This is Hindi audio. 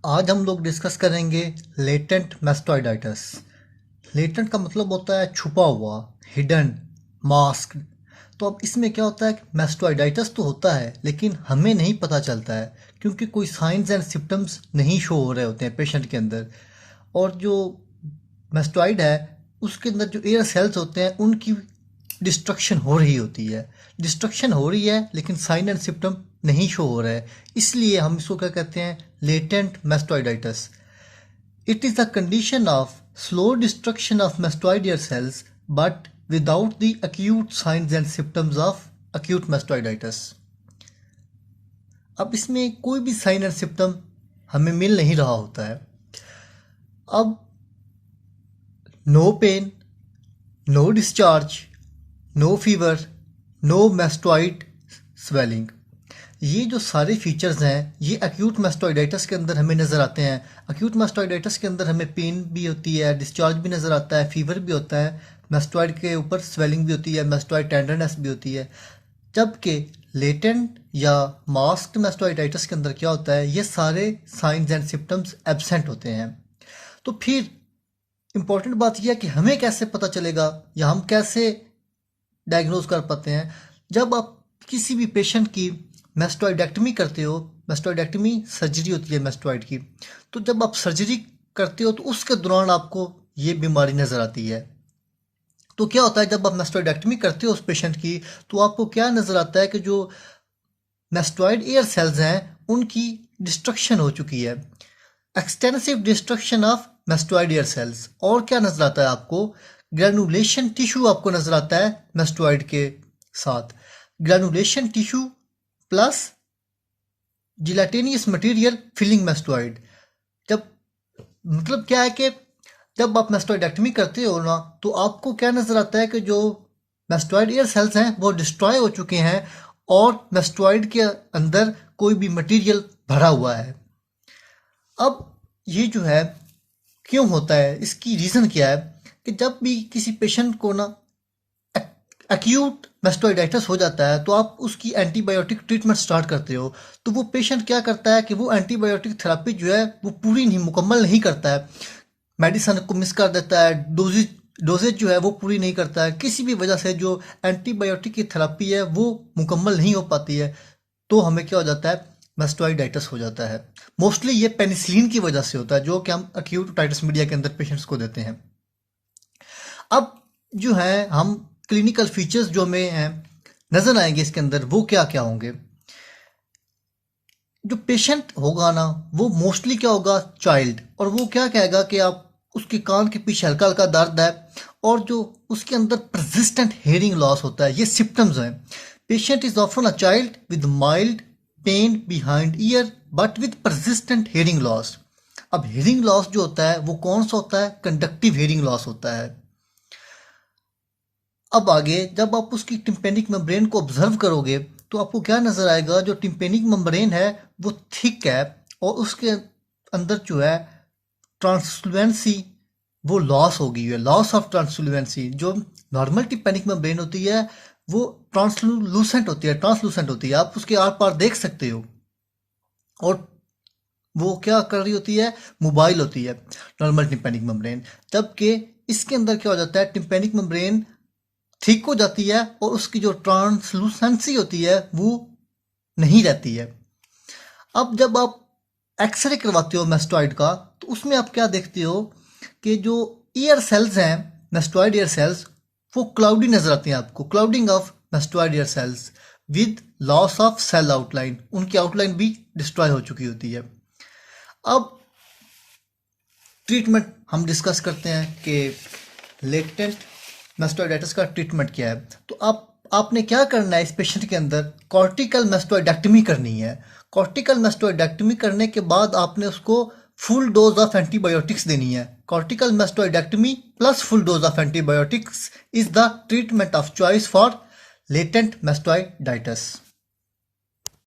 आज हम लोग डिस्कस करेंगे लेटेंट मैस्टोइडाइटिस। लेटेंट का मतलब होता है छुपा हुआ, हिडन, मास्क। तो अब इसमें क्या होता है कि मैस्टोइडाइटिस तो होता है लेकिन हमें नहीं पता चलता है क्योंकि कोई साइंस एंड सिम्टम्स नहीं शो हो रहे होते हैं पेशेंट के अंदर। और जो मैस्टोइड है उसके अंदर जो एयर सेल्स होते हैं उनकी डिस्ट्रक्शन हो रही होती है। डिस्ट्रक्शन हो रही है लेकिन साइन एंड सिम्टम नहीं शो हो रहा है, इसलिए हम इसको क्या कहते हैं, latent mastoiditis. It is the condition of slow destruction of mastoidial cells but without the acute signs and symptoms of acute mastoiditis। अब इसमें कोई भी साइन एंड सिम्टम हमें मिल नहीं रहा होता है। अब no pain, no discharge, no fever, no mastoid swelling, ये जो सारे फीचर्स हैं ये एक्यूट मैस्टोइडाइटिस के अंदर हमें नज़र आते हैं। एक्यूट मैस्टोइडाइटिस के अंदर हमें पेन भी होती है, डिस्चार्ज भी नज़र आता है, फीवर भी होता है, मैस्टोइड के ऊपर स्वेलिंग भी होती है, मैस्टोइड टेंडरनेस भी होती है। जबकि लेटेंट या मास्क्ड मैस्टोइडाइटिस के अंदर क्या होता है, ये सारे साइंस एंड सिम्टम्स एब्सेंट होते हैं। तो फिर इम्पॉर्टेंट बात यह है कि हमें कैसे पता चलेगा या हम कैसे डायग्नोज कर पाते हैं। जब आप किसी भी पेशेंट की मैस्टोइडेक्टमी करते हो, मैस्टोइडेक्टमी सर्जरी होती है मैस्टोइड की, तो जब आप सर्जरी करते हो तो उसके दौरान आपको ये बीमारी नज़र आती है। तो क्या होता है, जब आप मैस्टोइडेक्टमी करते हो उस पेशेंट की, तो आपको क्या नज़र आता है कि जो मैस्टोइड एयर सेल्स हैं उनकी डिस्ट्रक्शन हो चुकी है, extensive destruction of mastoid air cells. और क्या नज़र आता है आपको, ग्रेनुलेशन टिश्यू आपको नज़र आता है मैस्टोइड के साथ। Granulation tissue plus gelatinous material filling mastoid. जब मतलब क्या है कि जब आप मैस्टोइडेक्टमी करते हो ना, तो आपको क्या नज़र आता है कि जो मैस्टोइड एयर सेल्स हैं वो डिस्ट्रॉय हो चुके हैं और मैस्टोइड के अंदर कोई भी मटेरियल भरा हुआ है। अब ये जो है क्यों होता है, इसकी रीज़न क्या है कि जब भी किसी पेशेंट को ना एक्यूट मैस्टोइडाइटिस हो जाता है तो आप उसकी एंटीबायोटिक ट्रीटमेंट स्टार्ट करते हो, तो वो पेशेंट क्या करता है कि वो एंटीबायोटिक थेरेपी जो है वो पूरी नहीं, मुकम्मल नहीं करता है, मेडिसन को मिस कर देता है, डोजेज जो है वो पूरी नहीं करता है, किसी भी वजह से जो एंटीबायोटिक की थेरेपी है वो मुकम्मल नहीं हो पाती है, तो हमें क्या हो जाता है, मैस्टोइडाइटिस हो जाता है। मोस्टली ये पेनिसिलिन की वजह से होता है जो कि हम एक्यूट ओटाइटिस मीडिया के अंदर पेशेंट्स को देते हैं। अब जो है हम क्लिनिकल फीचर्स जो हमें हैं नज़र आएंगे इसके अंदर, वो क्या क्या होंगे। जो पेशेंट होगा ना वो मोस्टली क्या होगा, चाइल्ड, और वो क्या कहेगा कि आप उसके कान के पीछे हल्का हल्का दर्द है और जो उसके अंदर परसिस्टेंट हेयरिंग लॉस होता है, ये सिम्टम्स हैं। Patient is often a child with mild pain behind ear but with persistent hearing loss. अब हेयरिंग लॉस जो होता है वो कौन सा होता है, कंडक्टिव हेयरिंग लॉस होता है। अब आगे जब आप उसकी टिम्पेनिक मेम्ब्रेन को ऑब्जर्व करोगे तो आपको क्या नज़र आएगा, जो टिम्पेनिक मेम्ब्रेन है वो थिक है और उसके अंदर जो है ट्रांसलुएंसी वो लॉस हो गई है, लॉस ऑफ ट्रांसलुएंसी। जो नॉर्मल टिम्पेनिक मेम्ब्रेन होती है वो ट्रांसलूसेंट होती है, ट्रांसलूसेंट होती है, आप उसके आर पार देख सकते हो, और वो क्या कर रही होती है, मोबाइल होती है नॉर्मल टिम्पेनिक मेम्ब्रेन। जबकि इसके अंदर क्या हो जाता है, टिम्पेनिक मेम्ब्रेन थिक हो जाती है और उसकी जो ट्रांसलूसेंसी होती है वो नहीं रहती है। अब जब आप एक्सरे करवाते हो मैस्टोइड का तो उसमें आप क्या देखते हो कि जो ईयर सेल्स हैं, मैस्टोइड ईयर सेल्स, वो क्लाउडी नजर आती हैं आपको, clouding of mastoid air cells with loss of cell outline, उनकी आउटलाइन भी डिस्ट्रॉय हो चुकी होती है। अब ट्रीटमेंट हम डिस्कस करते हैं कि लेटेंट मैस्टोइडाइटिस का ट्रीटमेंट क्या है। तो आपने क्या करना है, इस पेशेंट के अंदर कॉर्टिकल मैस्टोइडेक्टमी करनी है। कॉर्टिकल मैस्टोइडेक्टमी करने के बाद आपने उसको फुल डोज ऑफ एंटीबायोटिक्स देनी है। Cortical mastoidectomy plus full dose of antibiotics is the treatment of choice for latent मैस्टोइडाइटिस।